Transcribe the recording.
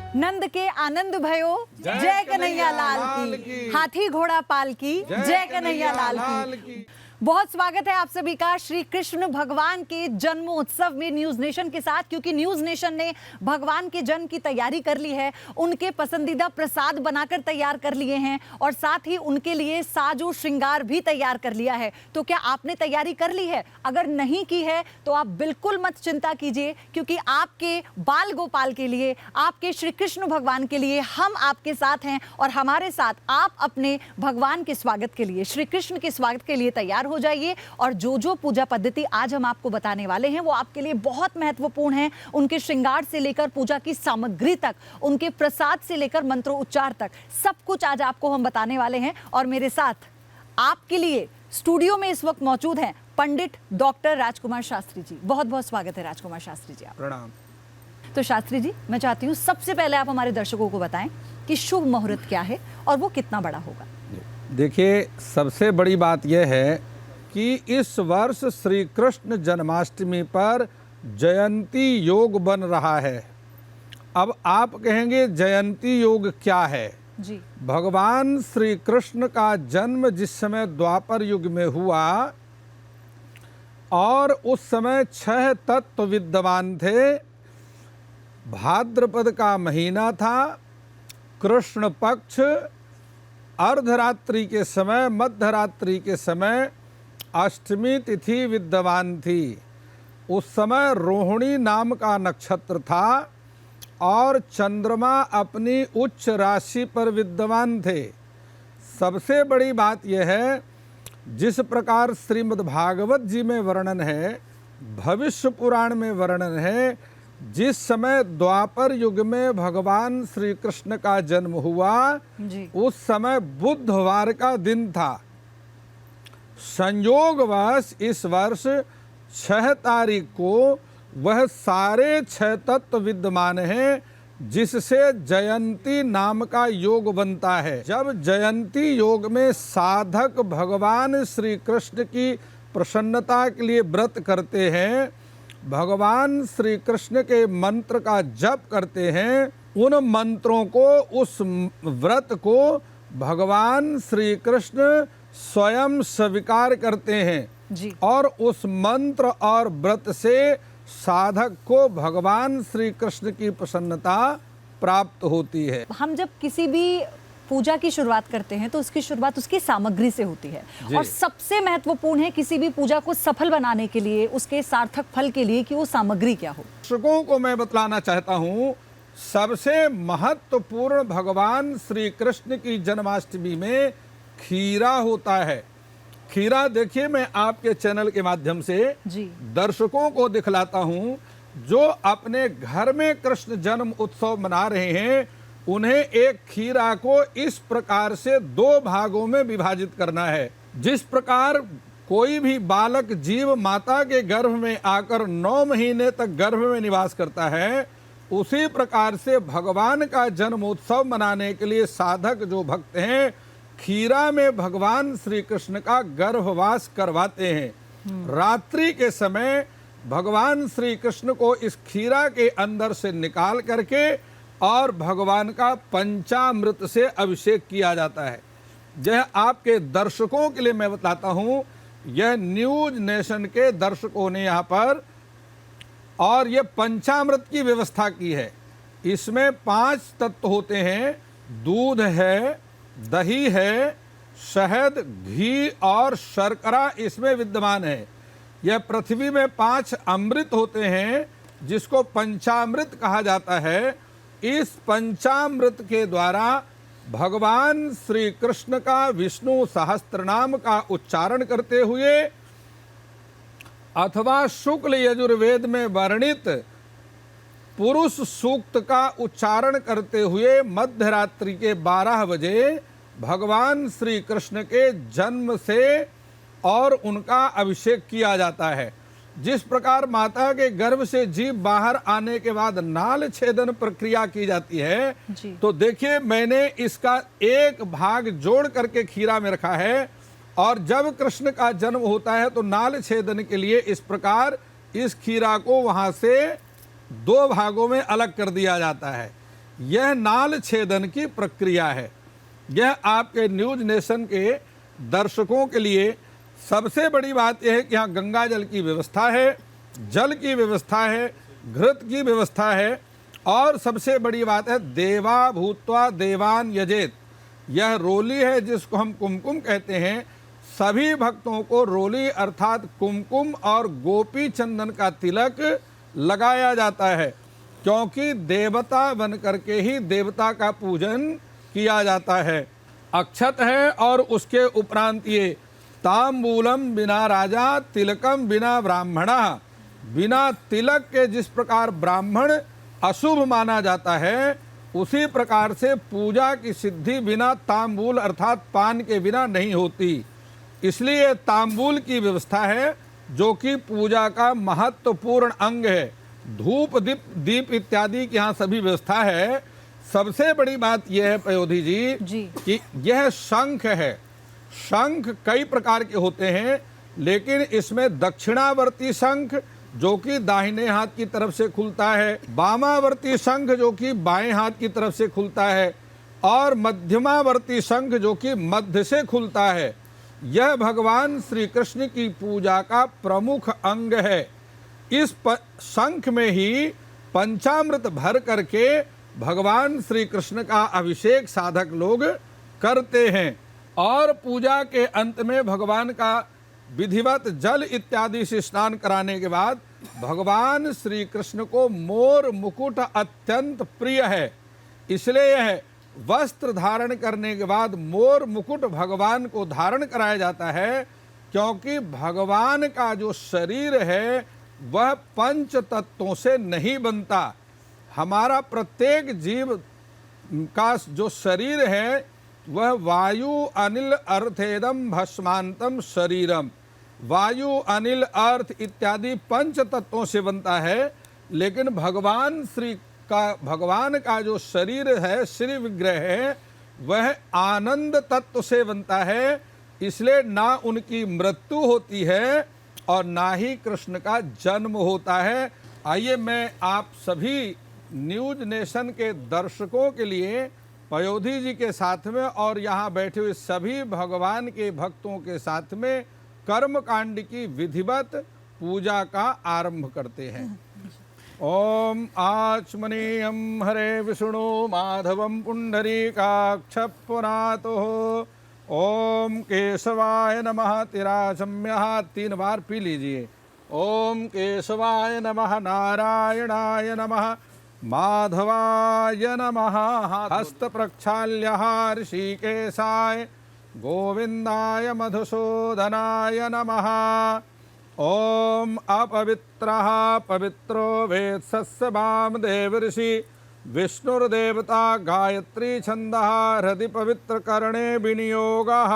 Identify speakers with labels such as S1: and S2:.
S1: नंद के आनंद भयो जय कन्हैया लाल की, हाथी घोड़ा पाल की जय कन्हैया लाल की। बहुत स्वागत है आप सभी का श्री कृष्ण भगवान के जन्मोत्सव में न्यूज नेशन के साथ, क्योंकि न्यूज नेशन ने भगवान के जन्म की तैयारी कर ली है, उनके पसंदीदा प्रसाद बनाकर तैयार कर लिए हैं और साथ ही उनके लिए साजो श्रृंगार भी तैयार कर लिया है। तो क्या आपने तैयारी कर ली है? अगर नहीं की है तो आप बिल्कुल मत चिंता कीजिए, क्योंकि आपके बाल गोपाल के लिए, आपके श्री कृष्ण भगवान के लिए हम आपके साथ हैं और हमारे साथ आप अपने भगवान के स्वागत के लिए, श्री कृष्ण के स्वागत के लिए तैयार हो जाइए। और जो पूजा पद्धति आज हम आपको बताने वाले हैं वो आपके लिए बहुत महत्वपूर्ण है। उनके श्रृंगार से लेकर पूजा की सामग्री तक, उनके प्रसाद से लेकर मंत्रोच्चार तक, सब कुछ आज आपको हम बताने वाले हैं। और मेरे साथ आपके लिए स्टूडियो में इस वक्त मौजूद हैं पंडित डॉक्टर राजकुमार शास्त्री जी। बहुत बहुत स्वागत है राजकुमार शास्त्री जी। आप
S2: प्रणाम।
S1: तो शास्त्री जी, मैं चाहती हूँ सबसे पहले आप हमारे दर्शकों को बताएं कि शुभ मुहूर्त क्या है और वो कितना बड़ा होगा।
S2: देखिए, सबसे बड़ी बात यह है कि इस वर्ष श्री कृष्ण जन्माष्टमी पर जयंती योग बन रहा है। अब आप कहेंगे जयंती योग क्या है?
S1: जी।
S2: भगवान श्री कृष्ण का जन्म जिस समय द्वापर युग में हुआ और उस समय 6 तत्व विद्यमान थे। भाद्रपद का महीना था, कृष्ण पक्ष, अर्धरात्रि के समय, मध्यरात्रि के समय अष्टमी तिथि विद्यमान थी। उस समय रोहिणी नाम का नक्षत्र था और चंद्रमा अपनी उच्च राशि पर विद्यमान थे। सबसे बड़ी बात यह है, जिस प्रकार श्रीमद् भागवत जी में वर्णन है, भविष्य पुराण में वर्णन है, जिस समय द्वापर युग में भगवान श्री कृष्ण का जन्म हुआ
S1: जी।
S2: उस समय बुधवार का दिन था। संयोगवश इस वर्ष 6 तारीख को वह सारे 6 तत्व विद्यमान हैं, जिससे जयंती नाम का योग बनता है। जब जयंती योग में साधक भगवान श्री कृष्ण की प्रसन्नता के लिए व्रत करते हैं, भगवान श्री कृष्ण के मंत्र का जप करते हैं, उन मंत्रों को, उस व्रत को भगवान श्री कृष्ण स्वयं स्वीकार करते हैं
S1: जी।
S2: और उस मंत्र और व्रत से साधक को भगवान श्री कृष्ण की प्रसन्नता प्राप्त होती है।
S1: हम जब किसी भी पूजा की शुरुआत करते हैं तो उसकी शुरुआत उसकी सामग्री से होती है और सबसे महत्वपूर्ण है किसी भी पूजा को सफल बनाने के लिए, उसके सार्थक फल के लिए, कि वो सामग्री क्या हो।
S2: दर्शकों को मैं बतलाना चाहता हूँ, सबसे महत्वपूर्ण भगवान श्री कृष्ण की जन्माष्टमी में खीरा होता है। खीरा देखिए, मैं आपके चैनल के माध्यम से
S1: जी
S2: दर्शकों को दिखलाता हूँ। जो अपने घर में कृष्ण जन्म उत्सव मना रहे हैं, उन्हें एक खीरा को इस प्रकार से 2 भागों में विभाजित करना है। जिस प्रकार कोई भी बालक जीव माता के गर्भ में आकर 9 महीने तक गर्भ में निवास करता है, उसी प्रकार से भगवान का जन्मोत्सव मनाने के लिए साधक जो भक्त हैं, खीरा में भगवान श्री कृष्ण का गर्भवास करवाते हैं। रात्रि के समय भगवान श्री कृष्ण को इस खीरा के अंदर से निकाल करके और भगवान का पंचामृत से अभिषेक किया जाता है। यह आपके दर्शकों के लिए मैं बताता हूँ, यह न्यूज नेशन के दर्शकों ने यहाँ पर और यह पंचामृत की व्यवस्था की है। इसमें 5 तत्व होते हैं। दूध है, दही है, शहद, घी और शर्करा इसमें विद्यमान है। यह पृथ्वी में 5 अमृत होते हैं, जिसको पंचामृत कहा जाता है। इस पंचामृत के द्वारा भगवान श्री कृष्ण का विष्णु सहस्त्रनाम का उच्चारण करते हुए अथवा शुक्ल यजुर्वेद में वर्णित पुरुष सूक्त का उच्चारण करते हुए मध्यरात्रि के 12 बजे भगवान श्री कृष्ण के जन्म से और उनका अभिषेक किया जाता है। जिस प्रकार माता के गर्भ से जीव बाहर आने के बाद नाल छेदन प्रक्रिया की जाती है, तो देखिए, मैंने इसका एक भाग जोड़ करके खीरा में रखा है और जब कृष्ण का जन्म होता है तो नाल छेदन के लिए इस प्रकार इस खीरा को वहां से 2 भागों में अलग कर दिया जाता है। यह नाल छेदन की प्रक्रिया है। यह आपके न्यूज नेशन के दर्शकों के लिए सबसे बड़ी बात यह है कि यहाँ गंगा जल की व्यवस्था है, जल की व्यवस्था है, घृत की व्यवस्था है, और सबसे बड़ी बात है देवा भूत्वा देवान यजेत। यह रोली है जिसको हम कुमकुम कहते हैं। सभी भक्तों को रोली अर्थात कुमकुम और गोपी चंदन का तिलक लगाया जाता है, क्योंकि देवता बन करके ही देवता का पूजन किया जाता है। अक्षत है और उसके उपरांत ये तांबूलम बिना राजा तिलकम बिना ब्राह्मणा। बिना तिलक के जिस प्रकार ब्राह्मण अशुभ माना जाता है, उसी प्रकार से पूजा की सिद्धि बिना तांबूल अर्थात पान के बिना नहीं होती। इसलिए तांबूल की व्यवस्था है जो कि पूजा का महत्वपूर्ण अंग है। धूप दीप इत्यादि की यहाँ सभी व्यवस्था है। सबसे बड़ी बात यह है पयोधी जी कि यह शंख है। शंख कई प्रकार के होते हैं, लेकिन इसमें दक्षिणावर्ती शंख जो कि दाहिने हाथ की तरफ से खुलता है, वामावर्ती शंख जो कि बाएं हाथ की तरफ से खुलता है, और मध्यमावर्ती शंख जो कि मध्य से खुलता है। यह भगवान श्री कृष्ण की पूजा का प्रमुख अंग है। इस शंख में ही पंचामृत भर करके भगवान श्री कृष्ण का अभिषेक साधक लोग करते हैं, और पूजा के अंत में भगवान का विधिवत जल इत्यादि से स्नान कराने के बाद भगवान श्री कृष्ण को मोर मुकुट अत्यंत प्रिय है। इसलिए यह वस्त्र धारण करने के बाद मोर मुकुट भगवान को धारण कराया जाता है, क्योंकि भगवान का जो शरीर है वह पंच तत्वों से नहीं बनता। हमारा प्रत्येक जीव का जो शरीर है वह वायु अनिल अर्थेदम भस्मांतम शरीरम। वायु अनिल अर्थ इत्यादि पंच तत्वों से बनता है, लेकिन भगवान का जो शरीर है, श्री विग्रह है, वह आनंद तत्व से बनता है। इसलिए ना उनकी मृत्यु होती है और ना ही कृष्ण का जन्म होता है। आइए मैं आप सभी न्यूज नेशन के दर्शकों के लिए पयोधी जी के साथ में और यहाँ बैठे हुए सभी भगवान के भक्तों के साथ में कर्मकांड की विधिवत पूजा का आरंभ करते हैं। ओम आचमनीयम हरे विष्णु माधवम पुंडरीकाक्ष पुनातुः। ओम केशवाय नमः। तिराचम्य 3 बार पी लीजिए। ओम केशवाय नमः, नारायणाय नमः, माधवाय नमः। हस्त प्रक्षाल्य ऋषिकेशाय गोविंदाय मधुसूदनाय नमः। ओम अपवित्रः पवित्रो वेत्सस्य वामदेव ऋषि विष्णुर्देवता गायत्री छंदः हृदि पवित्र कर्णे विनियोगः।